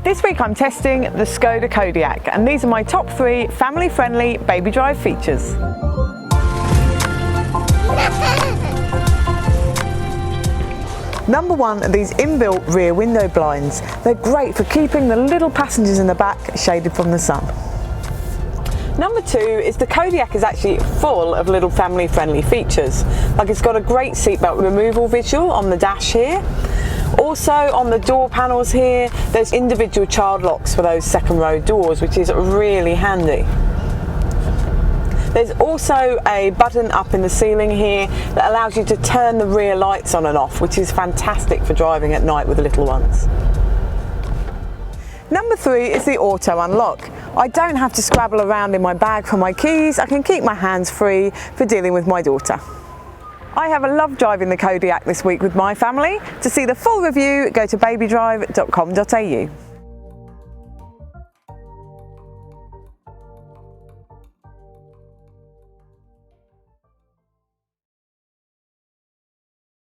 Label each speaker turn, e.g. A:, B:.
A: This week I'm testing the Skoda Kodiaq, and these are my top 3 family-friendly baby drive features. Number 1 are these inbuilt rear window blinds. They're great for keeping the little passengers in the back shaded from the sun. Number 2 is the Kodiaq is actually full of little family-friendly features. Like, it's got a great seatbelt removal visual on the dash here. Also on the door panels here, there's individual child locks for those second row doors, which is really handy. There's also a button up in the ceiling here that allows you to turn the rear lights on and off, which is fantastic for driving at night with the little ones. Number 3 is the auto unlock. I don't have to scrabble around in my bag for my keys. I can keep my hands free for dealing with my daughter. I have loved driving the Kodiaq this week with my family. To see the full review, go to babydrive.com.au.